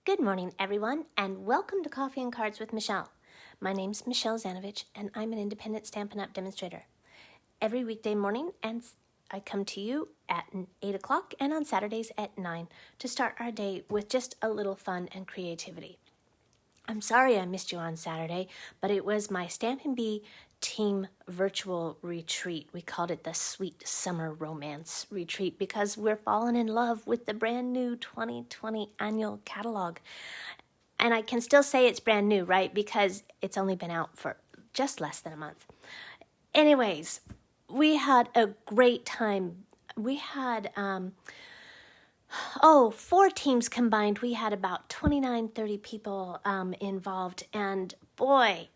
Good morning, everyone, and welcome to Coffee and Cards with Michelle. My name's Michelle Zanovich, and I'm an independent Stampin' Up! Demonstrator. Every weekday morning, and I come to you at 8 o'clock and on Saturdays at 9 to start our day with just a little fun and creativity. I'm sorry I missed you on Saturday, but it was my Stampin' Bee team virtual retreat. We called it the Sweet Summer Romance Retreat because we're falling in love with the brand new 2020 annual catalog. And I can still say it's brand new, right? Because it's only been out for just less than a month. Anyways, we had a great time. We had 4 teams combined. We had about 29, 30 people involved, and boy,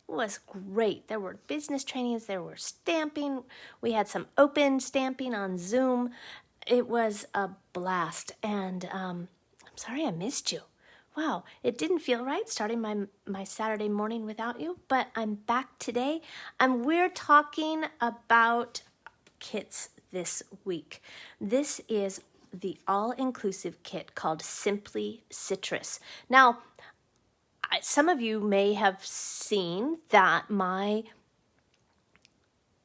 it was great. There were business trainings, there were stamping. We had some open stamping on Zoom. It was a blast, and I'm sorry I missed you. Wow, it didn't feel right starting my Saturday morning without you, but I'm back today, and we're talking about kits this week. This is the all-inclusive kit called Simply Citrus. Now, some of you may have seen that my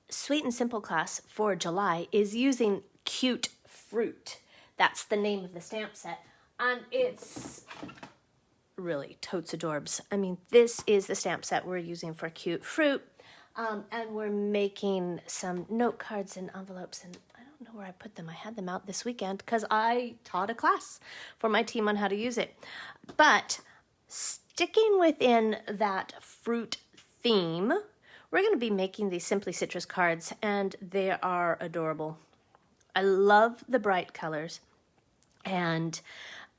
Sweet and Simple class for July is using Cute Fruit. That's the name of the stamp set, and it's really totes adorbs. I mean, this is the stamp set we're using for Cute Fruit, and we're making some note cards and envelopes, and I don't know where I put them. I had them out this weekend because I taught a class for my team on how to use it. But sticking within that fruit theme, we're going to be making these Simply Citrus cards, and they are adorable. I love the bright colors, and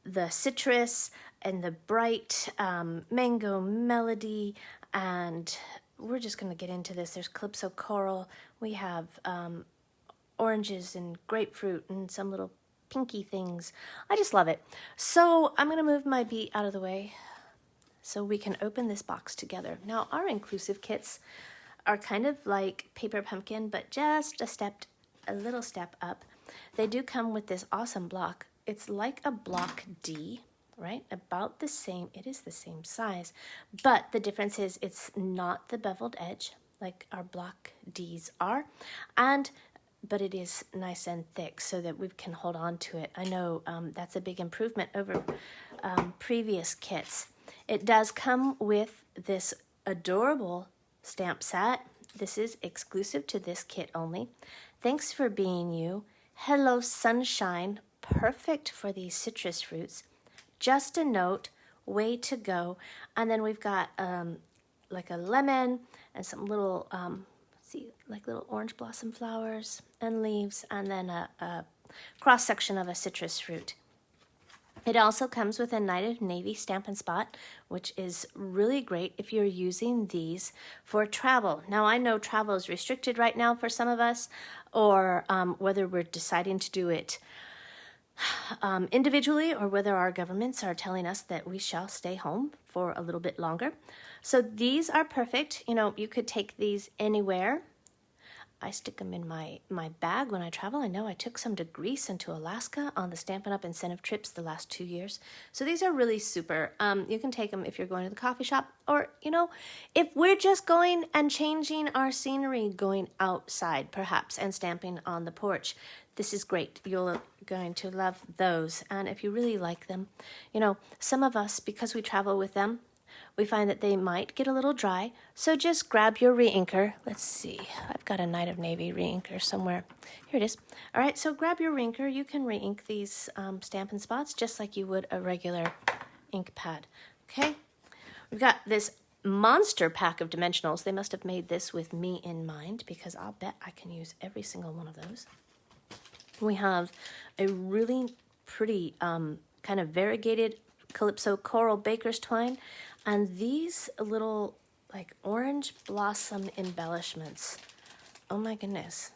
the citrus and the bright mango melody, and we're just going to get into this. There's Calypso coral. We have oranges and grapefruit and some little pinky things. I just love it. So I'm going to move my bee out of the way so we can open this box together. Now, our inclusive kits are kind of like Paper Pumpkin, but just a little step up. They do come with this awesome block. It's like a block D, right? About the same, it is the same size, but the difference is it's not the beveled edge like our block Ds are, but it is nice and thick so that we can hold on to it. I know that's a big improvement over previous kits. It does come with this adorable stamp set. This is exclusive to this kit only. Thanks for being you. Hello Sunshine, perfect for these citrus fruits. Just a note, way to go. And then we've got like a lemon and some little, like little orange blossom flowers and leaves, and then a cross section of a citrus fruit. It also comes with a Night of Navy Stampin' Spot, which is really great if you're using these for travel. Now, I know travel is restricted right now for some of us, or whether we're deciding to do it individually or whether our governments are telling us that we shall stay home for a little bit longer. So these are perfect. You know, you could take these anywhere. I stick them in my bag when I travel. I know I took some to Greece and to Alaska on the Stampin' Up! Incentive trips the last 2 years. So these are really super. You can take them if you're going to the coffee shop, or, you know, if we're just going and changing our scenery, going outside perhaps and stamping on the porch. This is great. You're going to love those. And if you really like them, you know, some of us, because we travel with them, we find that they might get a little dry, so just grab your re-inker. Let's see, I've got a Night of Navy re-inker somewhere. Here it is. All right, so grab your re-inker. You can re-ink these Stampin' Spots just like you would a regular ink pad. Okay, we've got this monster pack of dimensionals. They must have made this with me in mind because I'll bet I can use every single one of those. We have a really pretty kind of variegated Calypso coral baker's twine, and these little like orange blossom embellishments. Oh my goodness.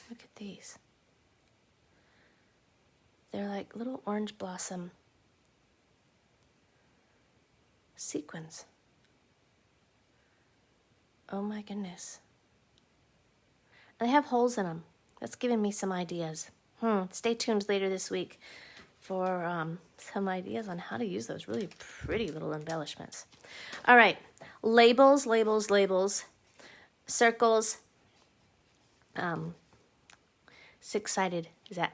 Look at these. They're like little orange blossom sequins. Oh my goodness. They have holes in them. That's giving me some ideas. Stay tuned later this week. for some ideas on how to use those really pretty little embellishments. All right, labels, labels, labels, circles, six-sided, is that,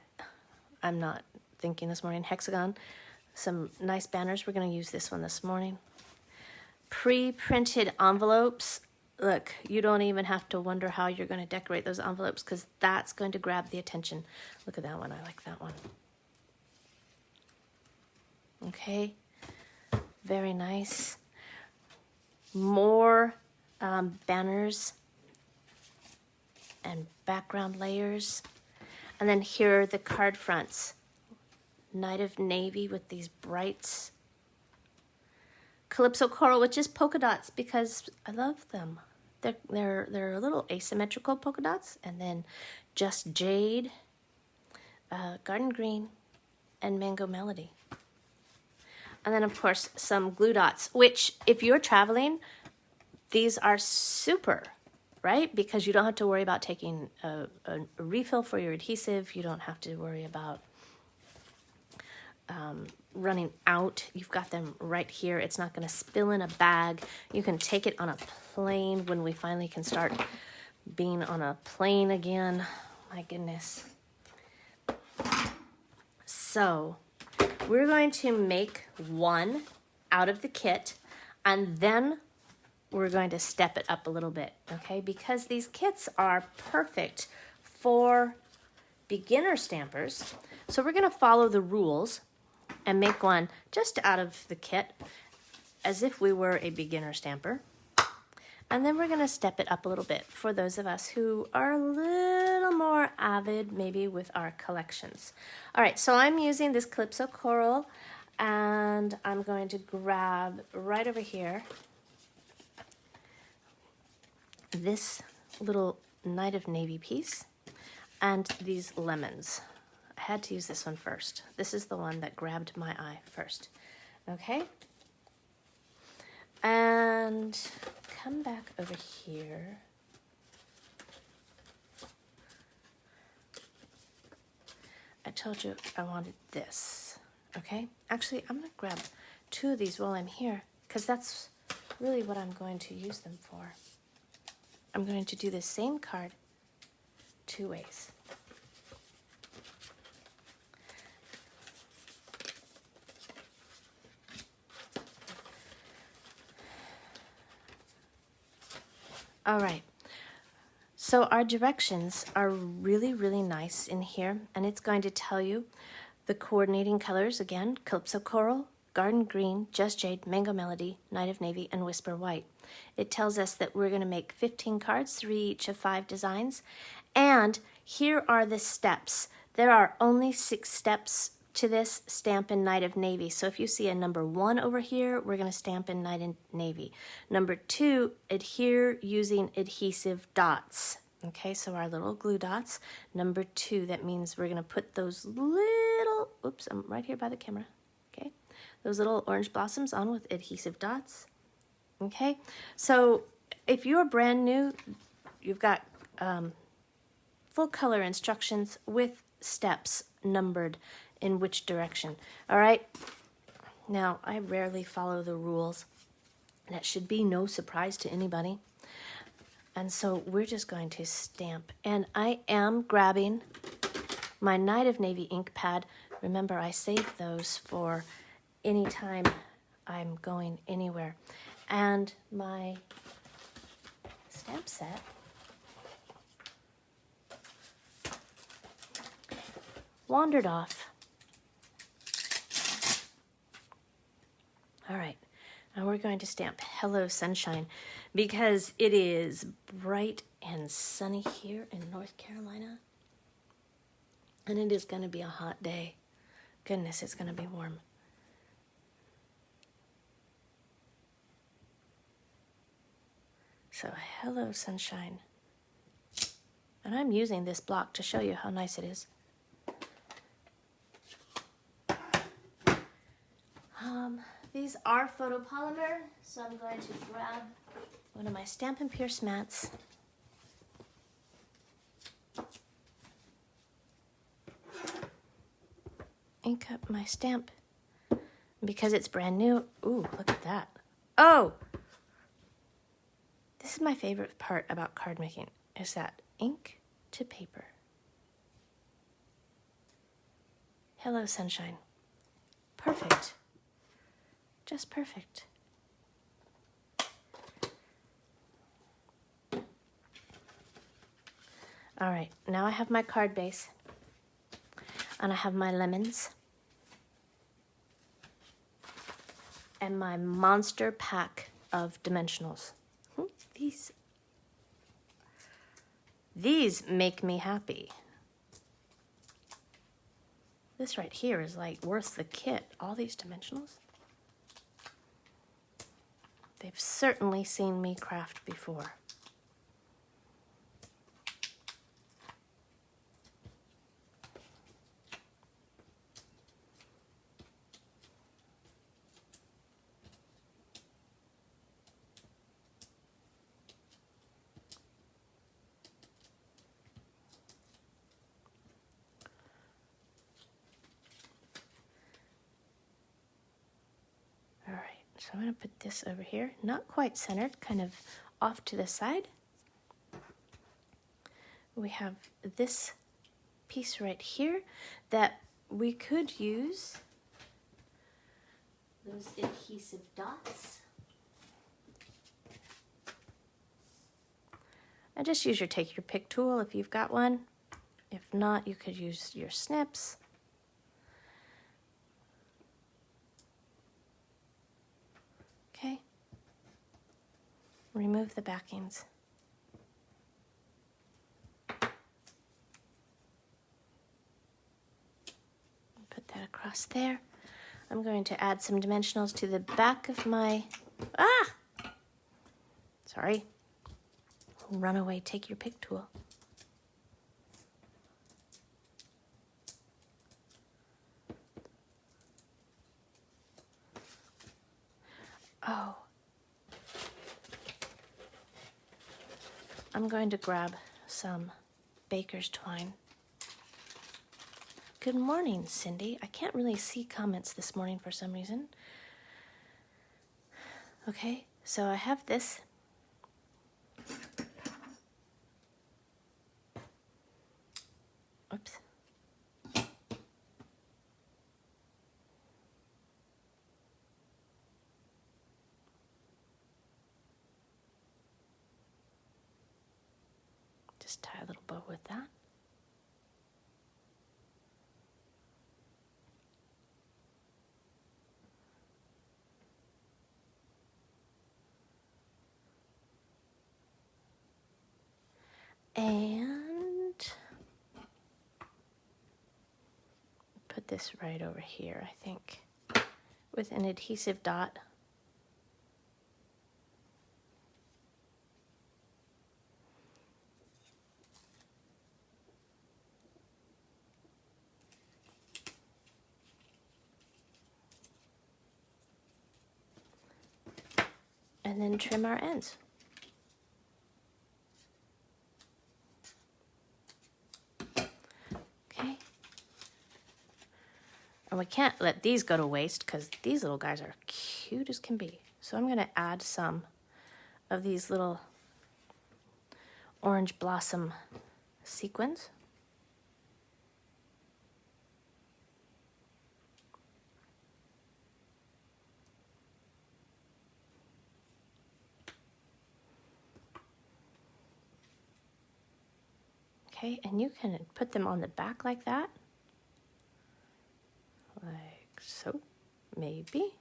I'm not thinking this morning, hexagon, some nice banners. We're going to use this one this morning. Pre-printed envelopes. Look, you don't even have to wonder how you're going to decorate those envelopes because that's going to grab the attention. Look at that one. I like that one. Okay, very nice. More banners and background layers. And then here are the card fronts. Night of Navy with these brights. Calypso coral with just polka dots because I love them. They're a little asymmetrical polka dots, and then just jade, garden green, and mango melody. And then of course some glue dots, which if you're traveling, these are super, right? Because you don't have to worry about taking a refill for your adhesive. You don't have to worry about running out. You've got them right here. It's not going to spill in a bag. You can take it on a plane when we finally can start being on a plane again. My goodness. So we're going to make one out of the kit, and then we're going to step it up a little bit, okay? Because these kits are perfect for beginner stampers. So we're going to follow the rules and make one just out of the kit as if we were a beginner stamper. And then we're going to step it up a little bit for those of us who are a little more avid maybe with our collections. All right, so I'm using this Calypso coral, and I'm going to grab right over here this little Night of Navy piece and these lemons. I had to use this one first. This is the one that grabbed my eye first. Okay? And come back over here. I told you I wanted this. Okay? Actually, I'm going to grab two of these while I'm here because that's really what I'm going to use them for. I'm going to do the same card two ways. All right, so our directions are really, really nice in here, and it's going to tell you the coordinating colors again: Calypso coral, garden green, just jade, mango melody, Night of Navy, and whisper white. It tells us that we're going to make 15 cards, 3 each of 5 designs, and here are the steps. There are only 6 steps to this stamp in Night of Navy. So if you see a number 1 over here, we're going to stamp in Night of Navy. Number 2, adhere using adhesive dots. Okay, so our little glue dots. Number 2, that means we're going to put those little, oops, I'm right here by the camera. Okay, those little orange blossoms on with adhesive dots. Okay, so if you're brand new, you've got full color instructions with steps numbered in which direction. All right, now I rarely follow the rules. That should be no surprise to anybody. And so we're just going to stamp. And I am grabbing my Night of Navy ink pad. Remember, I save those for any time I'm going anywhere. And my stamp set. Wandered off. All right, now we're going to stamp Hello Sunshine because it is bright and sunny here in North Carolina. And it is going to be a hot day. Goodness, it's going to be warm. So, Hello Sunshine. And I'm using this block to show you how nice it is. These are photopolymer, so I'm going to grab one of my Stampin' Pierce mats. Ink pick up my stamp. Because it's brand new. Ooh, look at that. Oh! This is my favorite part about card making, is that ink to paper. Hello, sunshine. Perfect. Just perfect. All right, now I have my card base. And I have my lemons. And my monster pack of dimensionals. These make me happy. This right here is like worth the kit. All these dimensionals. They've certainly seen me craft before. So I'm going to put this over here, not quite centered, kind of off to the side. We have this piece right here that we could use those adhesive dots. And just use take your pick tool if you've got one. If not, you could use your snips. Okay. Remove the backings. Put that across there. I'm going to add some dimensionals to the back of my... Sorry. Run away, take your pick tool. Oh. I'm going to grab some baker's twine. Good morning, Cindy. I can't really see comments this morning for some reason. Okay, so I have this. Oops. Just tie a little bow with that. And put this right over here, I think, with an adhesive dot. And then trim our ends. Okay. And we can't let these go to waste because these little guys are cute as can be. So I'm going to add some of these little orange blossom sequins. Okay, and you can put them on the back like that. Like so, maybe.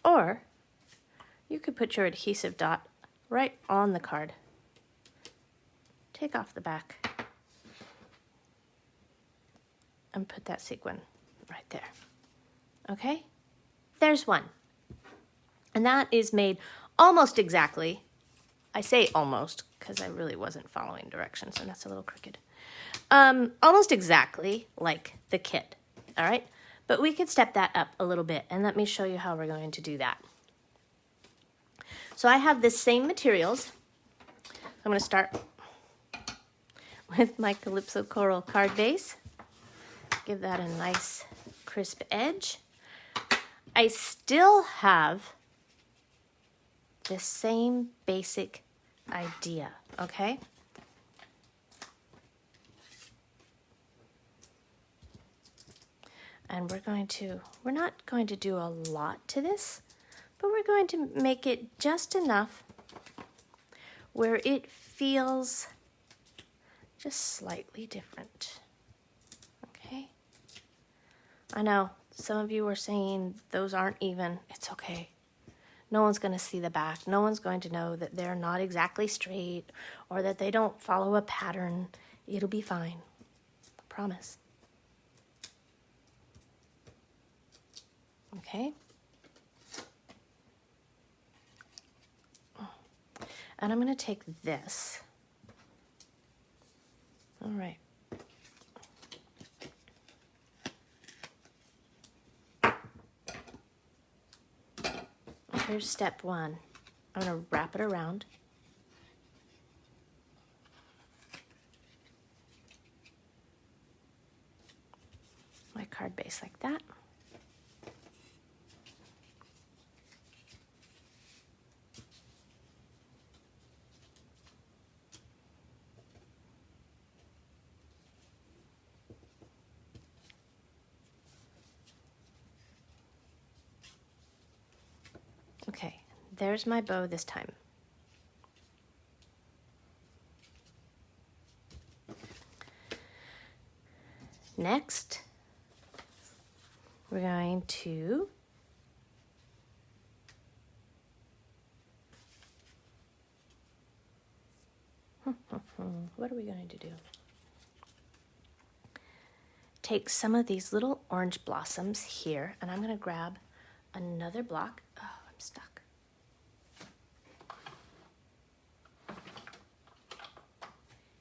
Or you could put your adhesive dot right on the card. Take off the back and put that sequin right there. Okay? There's one. And that is made almost exactly. I say almost because I really wasn't following directions, and that's a little crooked. Almost exactly like the kit, all right? But we could step that up a little bit, and let me show you how we're going to do that. So I have the same materials I'm going to start with my Calypso Coral card base. Give that a nice crisp edge. I still have the same basic idea, okay? And we're not going to do a lot to this, but we're going to make it just enough where it feels just slightly different, okay? I know some of you are saying those aren't even. It's okay. No one's going to see the back. No one's going to know that they're not exactly straight or that they don't follow a pattern. It'll be fine. I promise. Okay? And I'm going to take this. All right. Here's step one. I'm going to wrap it around. My card base like that. Okay, there's my bow this time. Next, we're going to what are we going to do? Take some of these little orange blossoms here, and I'm going to grab another block. Oh, I'm stuck.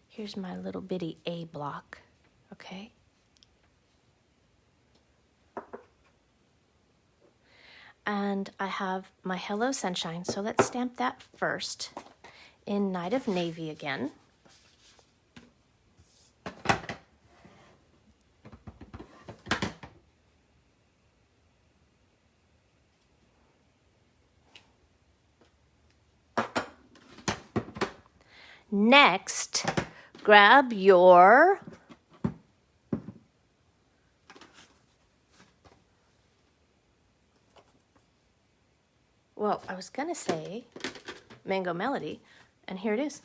Here's my little bitty A block, okay? And I have my Hello Sunshine, so let's stamp that first in Night of Navy again. Next, grab your I was gonna say Mango Melody, and here it is.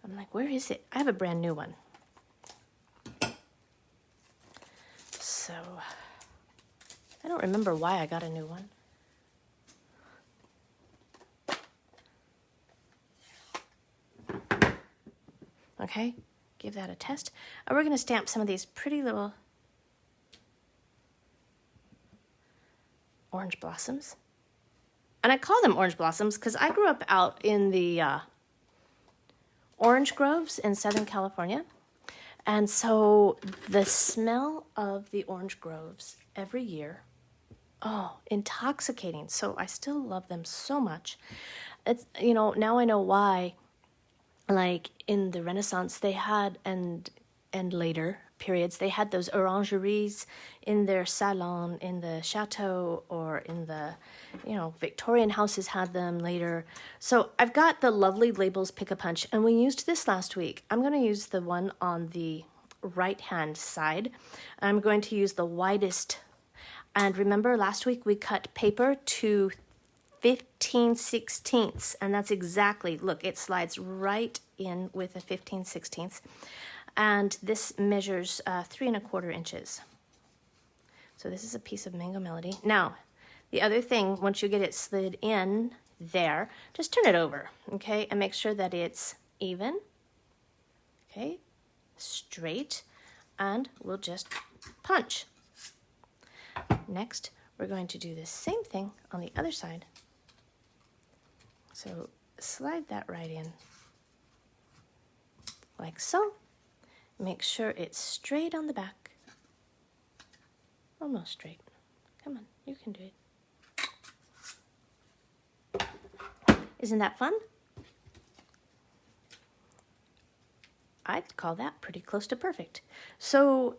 I'm like, where is it? I have a brand new one. So, I don't remember why I got a new one. Okay, give that a test. And we're gonna stamp some of these pretty little orange blossoms. And I call them orange blossoms because I grew up out in the orange groves in Southern California. And so the smell of the orange groves every year, oh, intoxicating. So I still love them so much. It's, you know, now I know why, like in the Renaissance they had, and later periods, they had those orangeries in their salon, in the chateau, or in the, you know, Victorian houses had them later. So I've got the lovely Labels Pick-a-Punch, and we used this last week. I'm going to use the one on the right-hand side. I'm going to use the widest. And remember, last week we cut paper to 15/16, and that's exactly, look, it slides right in with a 15/16. And this measures 3 1/4 inches. So this is a piece of Mango Melody. Now, the other thing, once you get it slid in there, just turn it over, okay? And make sure that it's even, okay? Straight, and we'll just punch. Next, we're going to do the same thing on the other side. So slide that right in, like so. Make sure it's straight on the back. Almost straight. Come on, you can do it. Isn't that fun? I'd call that pretty close to perfect. So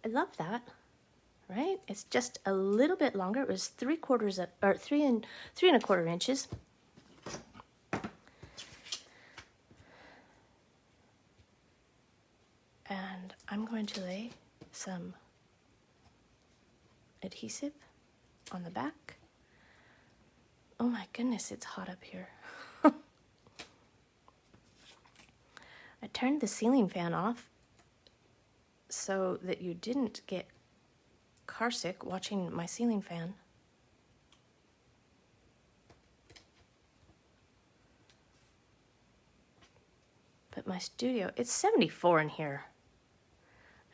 I love that, right? It's just a little bit longer. It was 3/4 or 3 1/4 inches. And I'm going to lay some adhesive on the back. Oh my goodness, it's hot up here. I turned the ceiling fan off so that you didn't get carsick watching my ceiling fan. But my studio, it's 74 in here.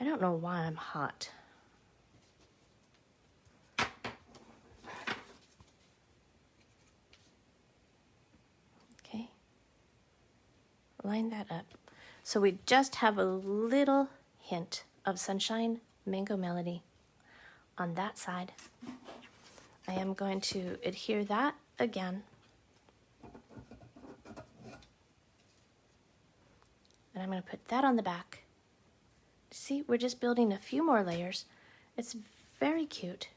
I don't know why I'm hot. Okay. Line that up. So we just have a little hint of Sunshine Mango Melody on that side. I am going to adhere that again. And I'm going to put that on the back. See, we're just building a few more layers. It's very cute.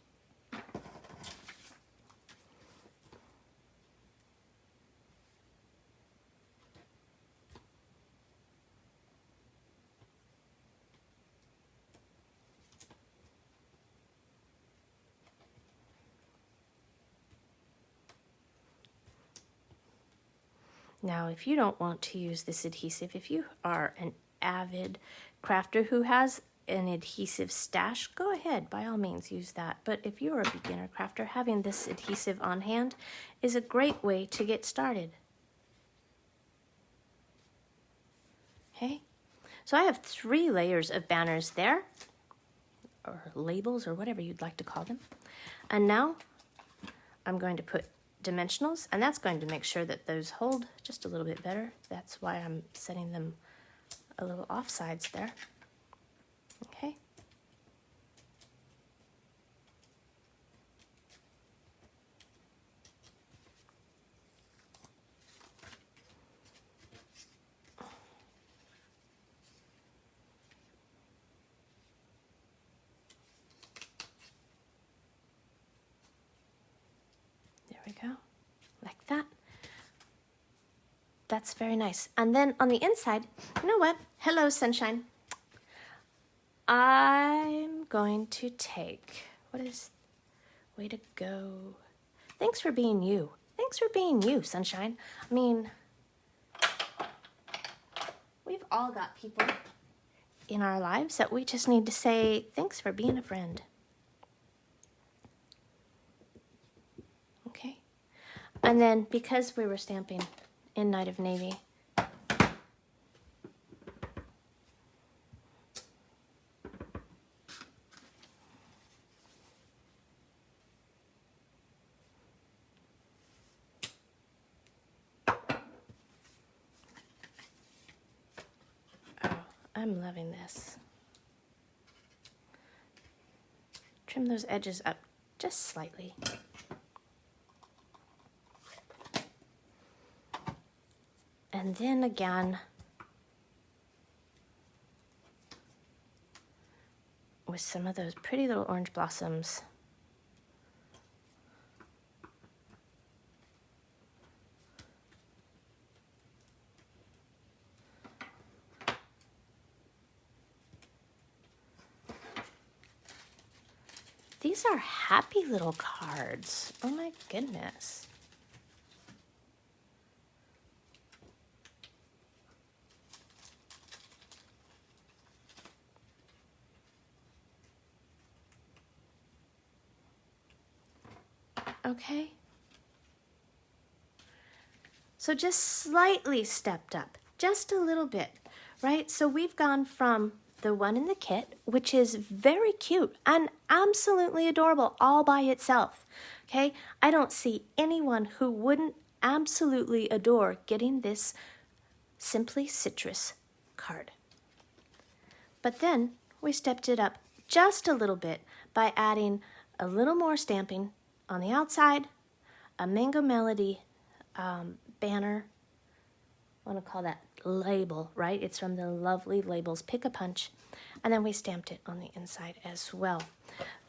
Now, if you don't want to use this adhesive, if you are an avid crafter who has an adhesive stash, go ahead, by all means use that. But if you're a beginner crafter, having this adhesive on hand is a great way to get started. Okay, so I have 3 layers of banners there, or labels, or whatever you'd like to call them. And now I'm going to put dimensionals, and that's going to make sure that those hold just a little bit better. That's why I'm setting them a little off sides there. Okay. There we go, like that. That's very nice. And then on the inside, you know what? Hello, sunshine. I'm going to take, way to go. Thanks for being you. Thanks for being you, sunshine. I mean, we've all got people in our lives that we just need to say, thanks for being a friend. Okay. And then because we were stamping in Night of Navy, I'm loving this. Trim those edges up just slightly. And then again, with some of those pretty little orange blossoms. These are happy little cards. Oh my goodness. Okay. So just slightly stepped up, just a little bit, right? So we've gone from the one in the kit, which is very cute and absolutely adorable all by itself, okay? I don't see anyone who wouldn't absolutely adore getting this Simply Citrus card. But then we stepped it up just a little bit by adding a little more stamping on the outside, a Mango Melody banner. I want to call that label, right? It's from the lovely labels Pick a Punch. And then we stamped it on the inside as well.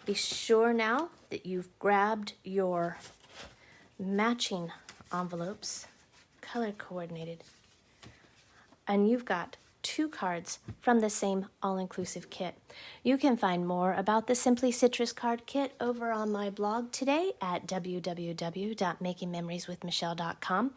Be sure now that you've grabbed your matching envelopes, color coordinated, and you've got 2 cards from the same all-inclusive kit. You can find more about the Simply Citrus card kit over on my blog today at www.makingmemorieswithmichelle.com.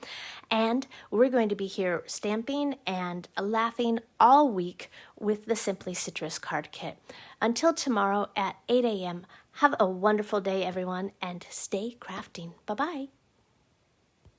And we're going to be here stamping and laughing all week with the Simply Citrus card kit. Until tomorrow at 8 a.m., have a wonderful day, everyone, and stay crafting. Bye-bye.